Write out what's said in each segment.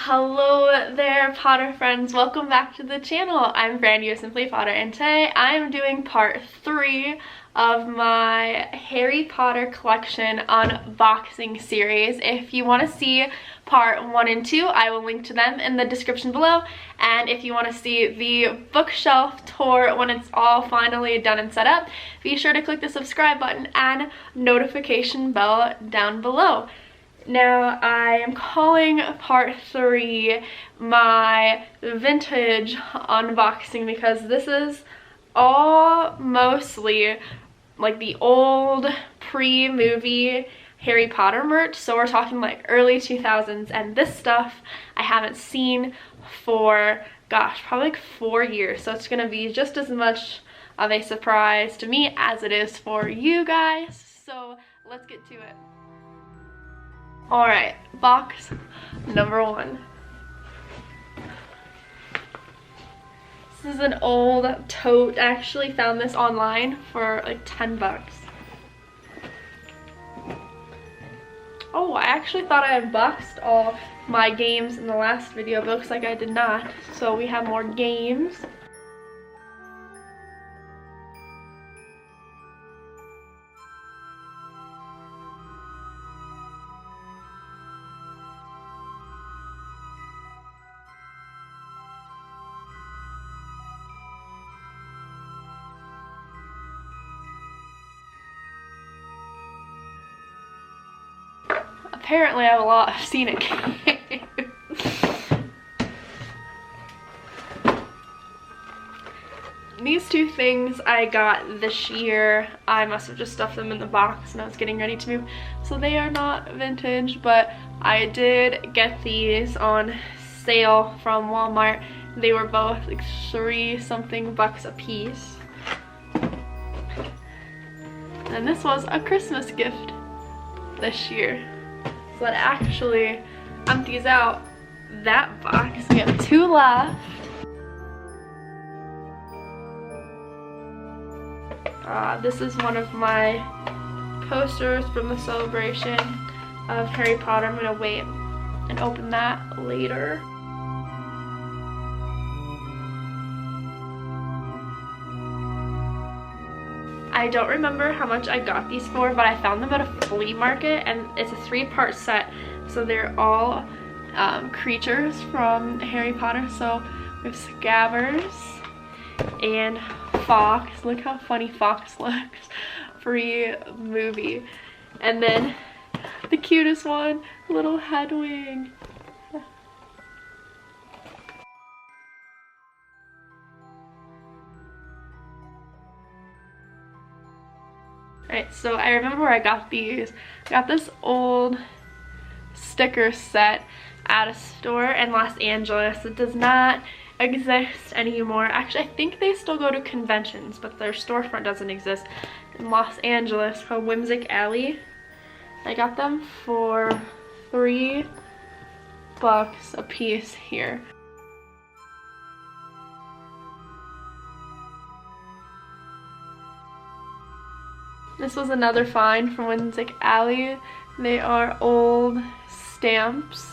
Hello there, Potter friends. Welcome back to the channel. I'm Brandy with Simply Potter, and today I am doing part 3 of my Harry Potter collection unboxing series. If you want to see part 1 and 2, I will link to them in the description below. And if you want to see the bookshelf tour when it's all finally done and set up, be sure to click the subscribe button and notification bell down below. Now, I am calling part 3 my vintage unboxing because this is all mostly like the old pre-movie Harry Potter merch. So we're talking like early 2000s, and this stuff I haven't seen for, gosh, probably like 4 years. So it's gonna be just as much of a surprise to me as it is for you guys. So let's get to it. Alright, box number 1. This is an old tote. I actually found this online for like 10 bucks. Oh, I actually thought I unboxed all my games in the last video, but it looks like I did not. So we have more games. Apparently I have a lot of scenic games. These two things I got this year. I must have just stuffed them in the box and I was getting ready to move. So they are not vintage, but I did get these on sale from Walmart. They were both like 30-something bucks a piece. And this was a Christmas gift this year. So that actually empties out that box. We have 2 left. This is one of my posters from the celebration of Harry Potter. I'm gonna wait and open that later. I don't remember how much I got these for, but I found them at a flea market, and it's a 3-part set. So they're all creatures from Harry Potter. So we have Scabbers and Fox. Look how funny Fox looks pre-movie. And then the cutest one, little Hedwig. Alright, so I remember where I got these. I got this old sticker set at a store in Los Angeles. It does not exist anymore. Actually, I think they still go to conventions, but their storefront doesn't exist in Los Angeles, called Whimsic Alley. I got them for 3 bucks a piece here. This was another find from Whimsic Alley. They are old stamps,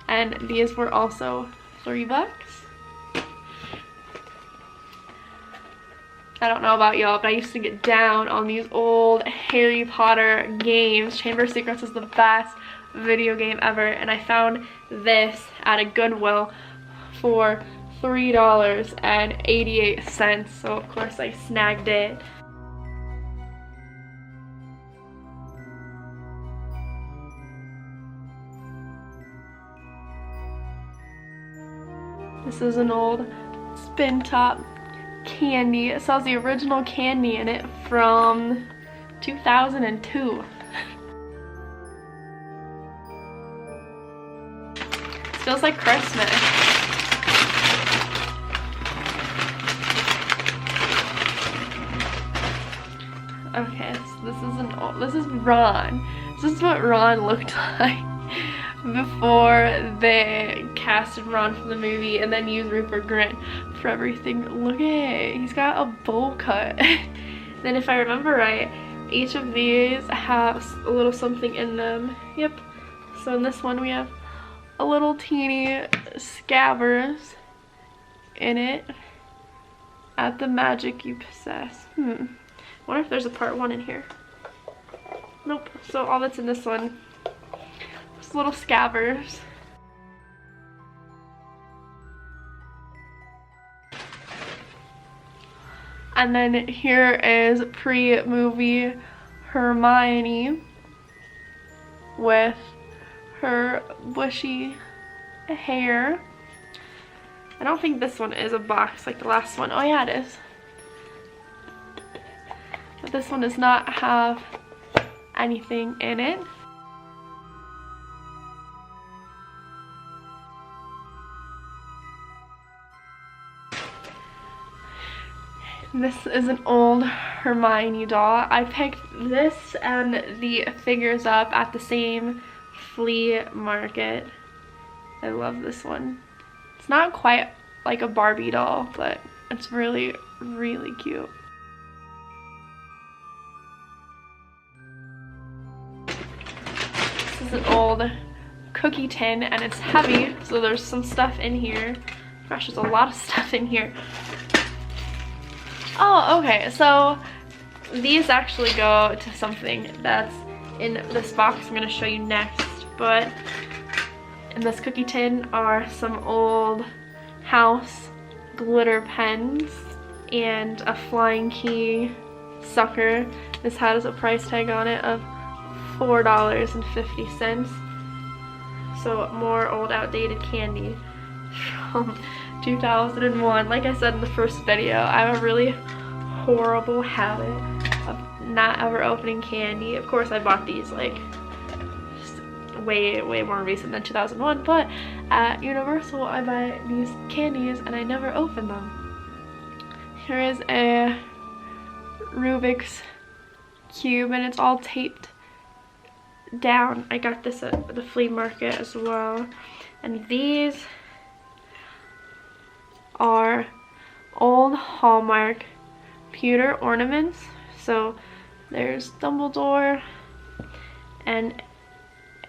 and these were also 3 bucks. I don't know about y'all, but I used to get down on these old Harry Potter games. Chamber of Secrets is the best video game ever, and I found this at a Goodwill for $3.88, so of course I snagged it. This is an old spin top candy. It says the original candy in it from 2002. It feels like Christmas. Okay, so this is Ron. This is what Ron looked like before they casted Ron for the movie and then used Rupert Grint for everything. Look at, he's got a bowl cut. Then if I remember right, each of these has a little something in them. Yep. So in this one we have a little teeny Scabbers in it. Add the magic you possess. Wonder if there's a part 1 in here. Nope. So all that's in this one is little Scabbers. And then here is pre-movie Hermione with her bushy hair. I don't think this one is a box like the last one. Oh yeah, it is. But this one does not have anything in it. This is an old Hermione doll. I picked this and the figures up at the same flea market. I love this one. It's not quite like a Barbie doll, but it's really, really cute. This is an old cookie tin and it's heavy, so there's some stuff in here. Gosh, there's a lot of stuff in here. Oh, okay, so these actually go to something that's in this box I'm going to show you next, but in this cookie tin are some old house glitter pens and a flying key sucker. This has a price tag on it of $4.50. So more old outdated candy from 2001. Like I said in the first video, I have a really horrible habit of not ever opening candy. Of course I bought these like way more recent than 2001, but at Universal I buy these candies and I never open them. Here is a Rubik's cube and it's all taped down. I got this at the flea market as well. And these are old Hallmark pewter ornaments. So there's Dumbledore and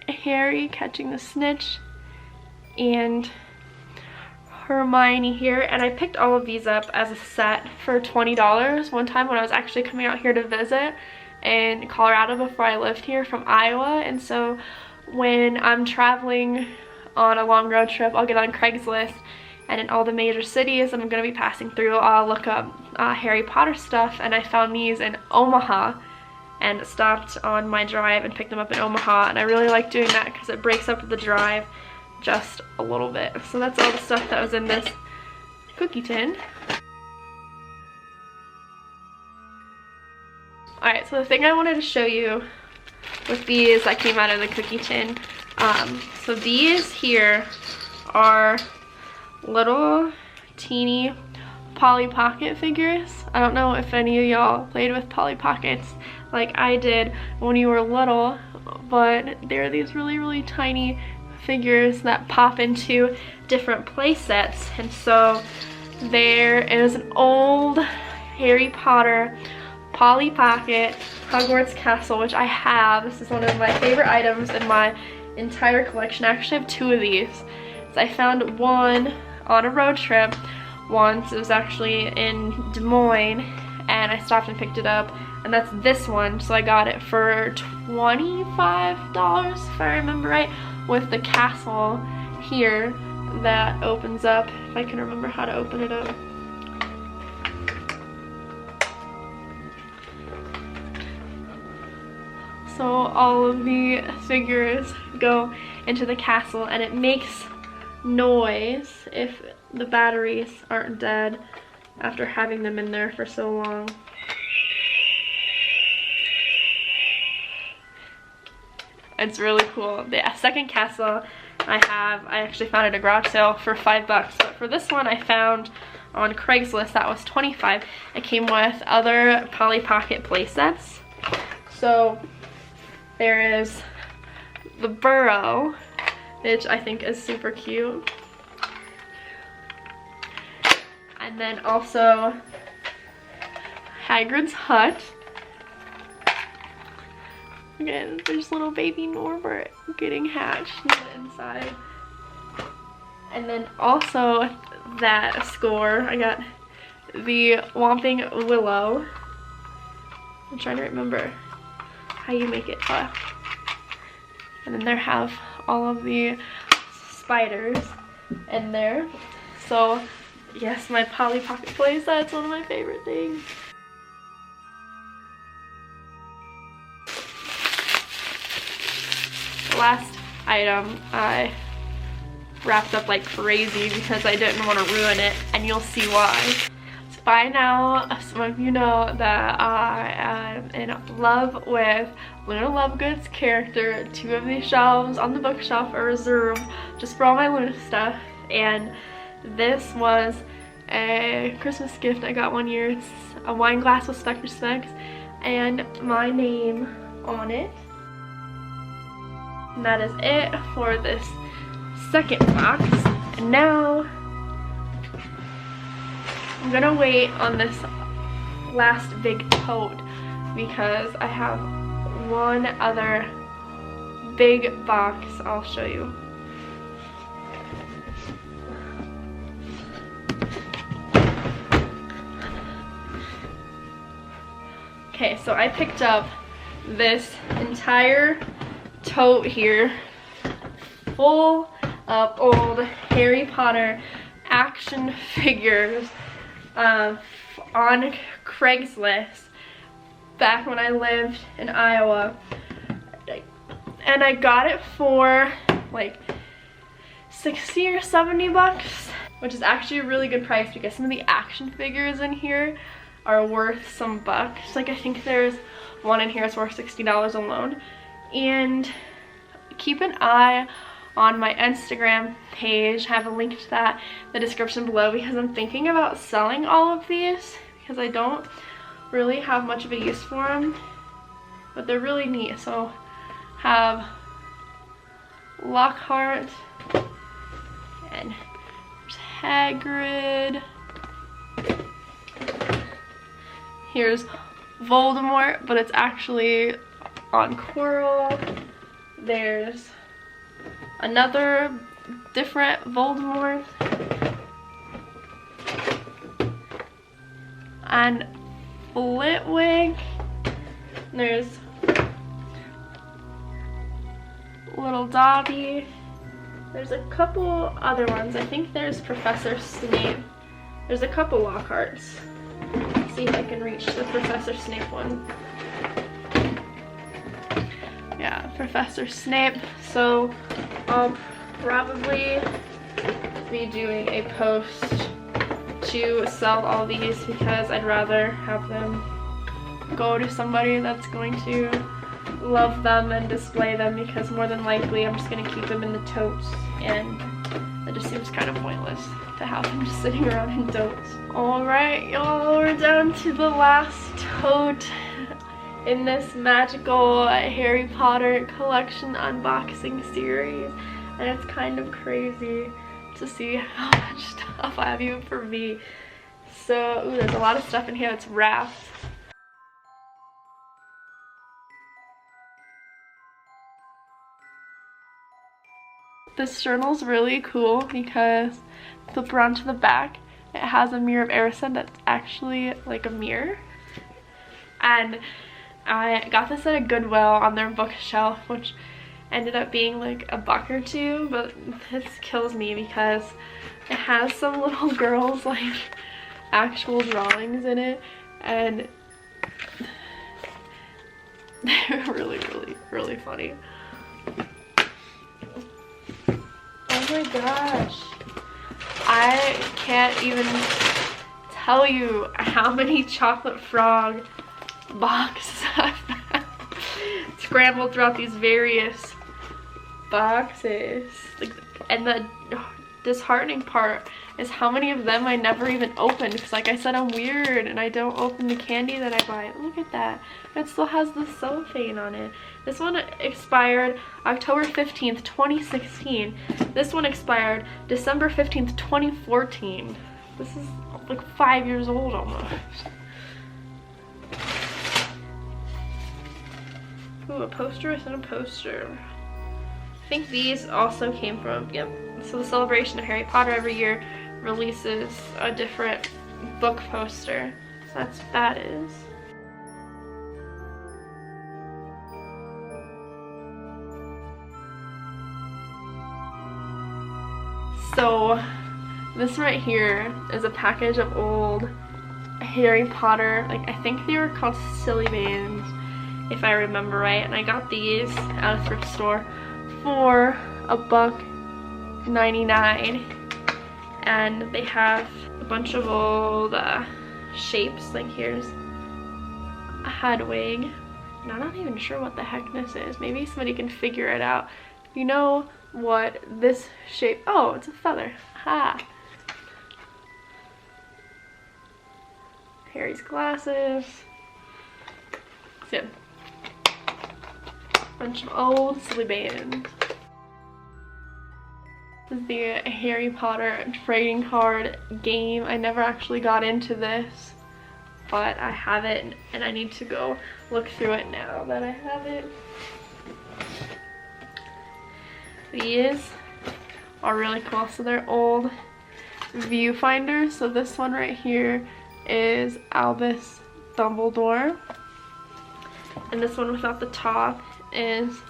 Harry catching the snitch and Hermione here, and I picked all of these up as a set for $20 one time when I was actually coming out here to visit in Colorado before I lived here from Iowa. And so when I'm traveling on a long road trip, I'll get on Craigslist, and in all the major cities that I'm going to be passing through, I'll look up Harry Potter stuff, and I found these in Omaha and stopped on my drive and picked them up in Omaha, and I really like doing that because it breaks up the drive just a little bit. So that's all the stuff that was in this cookie tin. Alright, so the thing I wanted to show you with these that came out of the cookie tin, so these here are little teeny Polly Pocket figures. I don't know if any of y'all played with Polly Pockets like I did when you were little, but they're these really tiny figures that pop into different play sets. And so there is an old Harry Potter Polly Pocket Hogwarts castle, which I have. This is one of my favorite items in my entire collection. I actually have two of these. So I found one on a road trip once. It was actually in Des Moines, and I stopped and picked it up, and that's this one. So I got it for $25 if I remember right, with the castle here that opens up, if I can remember how to open it up. So all of the figures go into the castle, and it makes noise if the batteries aren't dead after having them in there for so long. It's really cool. The second castle I actually found at a garage sale for $5, but for this one I found on Craigslist that was $25. It came with other Polly Pocket play sets. So there is the burrow, which I think is super cute. And then also Hagrid's hut. Again, there's little baby Norbert getting hatched inside. And then also that score, I got the Whomping Willow. I'm trying to remember how you make it. And then there have all of the spiders in there. So yes, my Polly Pocket playset's one of my favorite things. The last item I wrapped up like crazy because I didn't want to ruin it, and you'll see why. So by now, some of you know that I am in love with Luna Lovegood's character. 2 of these shelves on the bookshelf are reserved just for all my Luna stuff, and this was a Christmas gift I got one year. It's a wine glass with Spectre Specs and my name on it. And that is it for this second box. And now I'm gonna wait on this last big tote because I have one other big box I'll show you. Okay, so I picked up this entire tote here full of old Harry Potter action figures on Craigslist back when I lived in Iowa, and I got it for like 60 or 70 bucks, which is actually a really good price because some of the action figures in here are worth some bucks. Like I think there's one in here that's worth $60 alone. And keep an eye on my Instagram page. I have a link to that in the description below because I'm thinking about selling all of these because I don't really have much of a use for them, but they're really neat. So have Lockhart and there's Hagrid. Here's Voldemort, but it's actually on coral. There's another different Voldemort. And Flitwick. There's little Dobby. There's a couple other ones. I think there's Professor Snape. There's a couple Lockharts. Let's see if I can reach the Professor Snape one. Yeah, Professor Snape. So I'll probably be doing a post to sell all these because I'd rather have them go to somebody that's going to love them and display them, because more than likely I'm just going to keep them in the totes, and it just seems kind of pointless to have them just sitting around in totes. Alright y'all, we're down to the last tote in this magical Harry Potter collection unboxing series, and it's kind of crazy to see how much stuff I have even for me. So, ooh, there's a lot of stuff in here that's wrapped. This journal's really cool because flip around to the back, it has a Mirror of Erised that's actually like a mirror. And I got this at a Goodwill on their bookshelf, which ended up being like $1 or $2, but this kills me because it has some little girls like actual drawings in it, and they're really funny. Oh my gosh, I can't even tell you how many Chocolate Frog boxes I've scrambled throughout these various boxes. Like, and the disheartening part is how many of them I never even opened, because like I said, I'm weird and I don't open the candy that I buy. Look at that, it still has the cellophane on it. This one expired October 15th, 2016. This one expired December 15th, 2014. This is like 5 years old almost. Ooh, a poster within a poster. I think these also came from, yep, So the celebration of Harry Potter every year releases a different book poster. So that's what that is. So this right here is a package of old Harry Potter, like I think they were called Silly Bands, if I remember right, and I got these at a thrift store for $1.99, and they have a bunch of old shapes. Like here's a Hedwig, and I'm not even sure what the heck this is. Maybe somebody can figure it out. You know what this shape, oh, it's a feather. Ha! Harry's glasses. So, bunch of old Silly Bands. This is the Harry Potter trading card game. I never actually got into this, but I have it and I need to go look through it now that I have it. These are really cool. So they're old viewfinders. So this one right here is Albus Dumbledore, and this one without the top is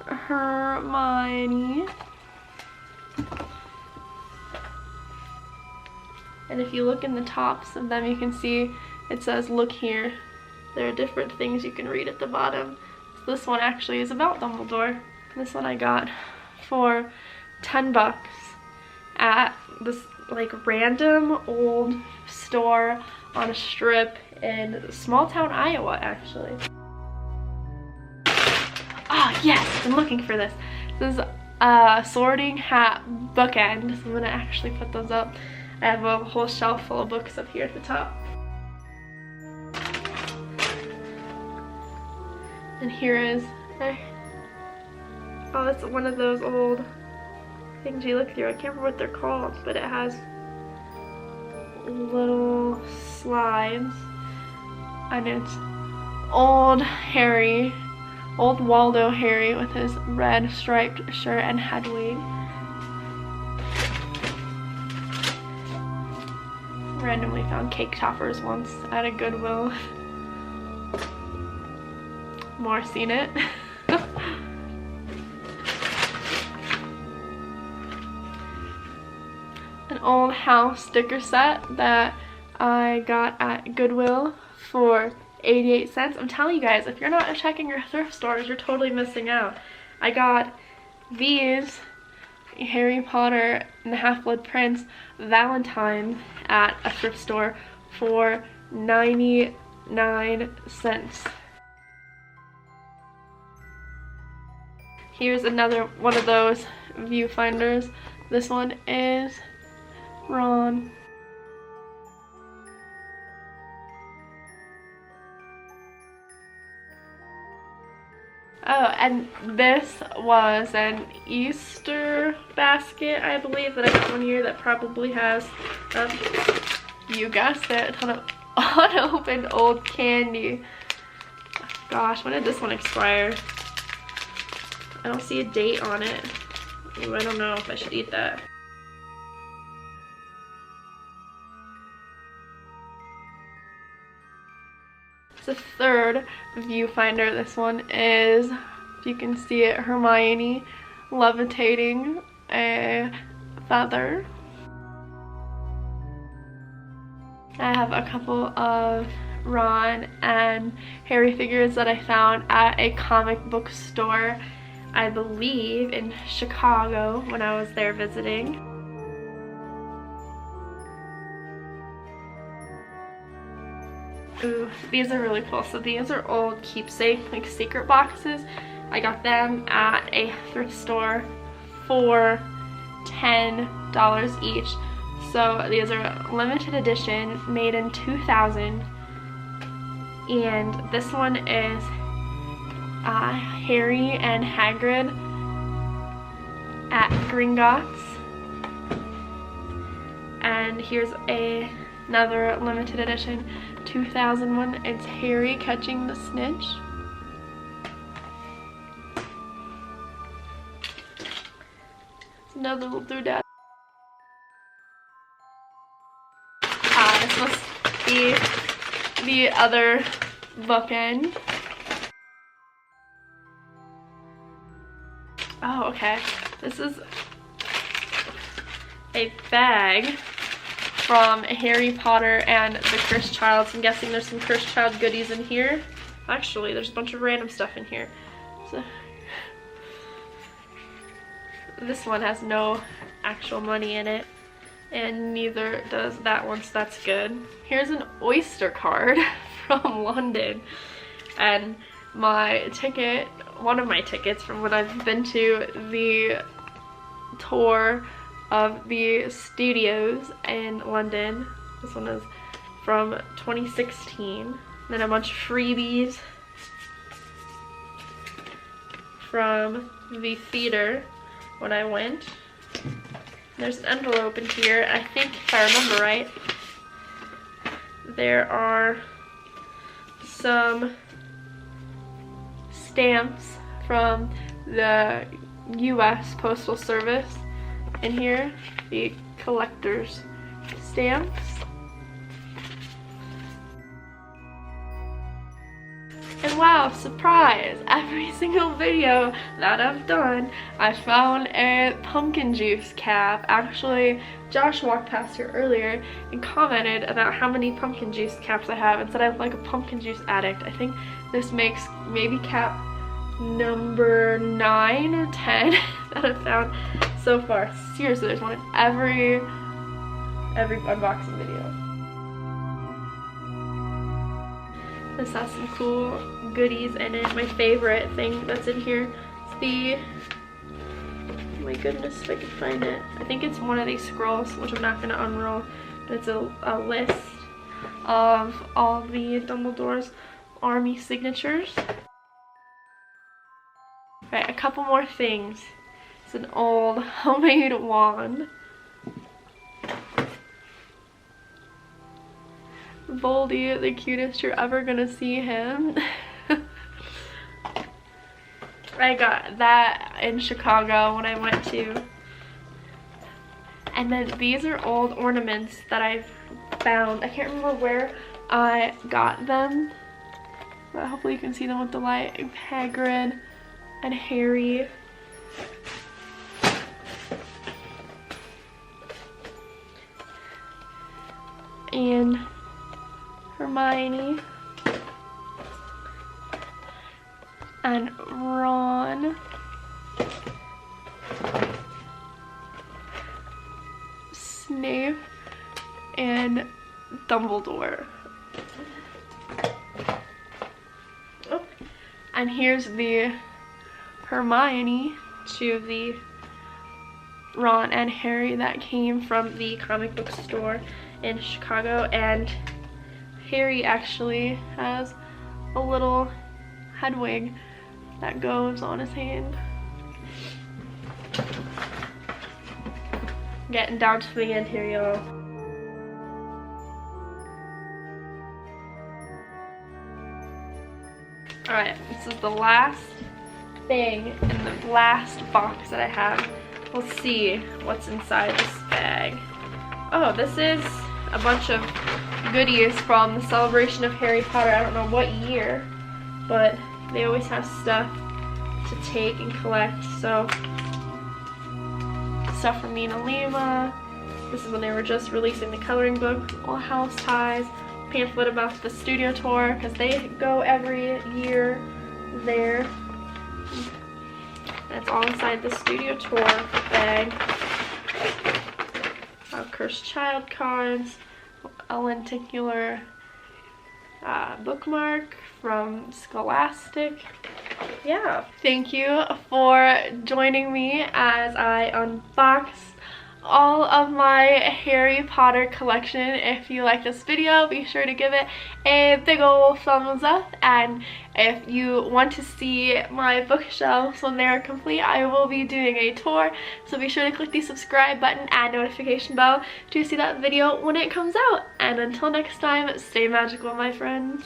Hermione. And if you look in the tops of them, you can see it says look here. There are different things you can read at the bottom. So this one actually is about Dumbledore. This one I got for $10 at this like random old store on a strip in small town Iowa, actually. Oh yes, I'm looking for this. This is a Sorting Hat bookend, so I'm gonna actually put those up. I have a whole shelf full of books up here at the top. And here is, oh, it's one of those old things you look through. I can't remember what they're called, but it has little slides, and it's old Harry, old Waldo Harry with his red striped shirt and Hedwig. Randomly found cake toppers once at a Goodwill. More seen it. An old house sticker set that I got at Goodwill for 88 cents. I'm telling you guys, if you're not checking your thrift stores, you're totally missing out. I got these Harry Potter and the Half-Blood Prince Valentines at a thrift store for 99 cents. Here's another one of those viewfinders. This one is Ron. Oh, and this was an Easter basket, I believe, that I got one year that probably has, you guessed it, a ton of unopened old candy. Gosh, when did this one expire? I don't see a date on it. Ooh, I don't know if I should eat that. It's a third viewfinder. This one is, if you can see it, Hermione levitating a feather. I have a couple of Ron and Harry figures that I found at a comic book store, I believe in Chicago, when I was there visiting. Ooh, these are really cool. So these are old keepsake, like secret boxes. I got them at a thrift store for $10 each. So these are limited edition, made in 2000. And this one is Harry and Hagrid at Gringotts. And here's another limited edition 2001. It's Harry catching the snitch. Another little doodad. This must be the other bookend. Oh, okay. This is a bag from Harry Potter and the Cursed Child. So I'm guessing there's some Cursed Child goodies in here. Actually, there's a bunch of random stuff in here. So this one has no actual money in it, and neither does that one, so that's good. Here's an Oyster card from London, and my ticket, one of my tickets from when I've been to the tour of the studios in London. This one is from 2016. Then a bunch of freebies from the theater when I went. There's an envelope in here. I think, if I remember right, there are some stamps from the US Postal Service in here, the collector's stamps. And wow, surprise! Every single video that I've done, I found a pumpkin juice cap. Actually, Josh walked past here earlier and commented about how many pumpkin juice caps I have and said I'm like a pumpkin juice addict. I think this makes maybe cap number 9 or 10 that I've found so far. Seriously, there's one in every unboxing video. This has some cool goodies in it. My favorite thing that's in here is the, oh my goodness, if I can find it. I think it's one of these scrolls, which I'm not going to unroll, but it's a list of all the Dumbledore's army signatures. Right, a couple more things. It's an old homemade wand. Voldy, the cutest you're ever gonna see him. I got that in Chicago when I went to. And then these are old ornaments that I've found. I can't remember where I got them, but hopefully you can see them with the light. Hagrid and Harry. And Hermione and Ron, Snape and Dumbledore. Oh, and here's the Hermione to the Ron and Harry that came from the comic book store in Chicago, and Harry actually has a little head wig that goes on his hand. Getting down to the end here, y'all. Alright, this is the last thing in the last box that I have. We'll see what's inside this bag. Oh, this is a bunch of goodies from the celebration of Harry Potter. I don't know what year, but they always have stuff to take and collect. So, stuff from Nina Lima. This is when they were just releasing the coloring book, all house ties, pamphlet about the studio tour, because they go every year there. That's all inside the studio tour bag. Cursed Child cards, a lenticular bookmark from Scholastic. Yeah, thank you for joining me as I unbox all of my Harry Potter collection. If you like this video, be sure to give it a big ol' thumbs up, and if you want to see my bookshelves when they're complete, I will be doing a tour, so be sure to click the subscribe button and notification bell to see that video when it comes out. And until next time, stay magical, my friends.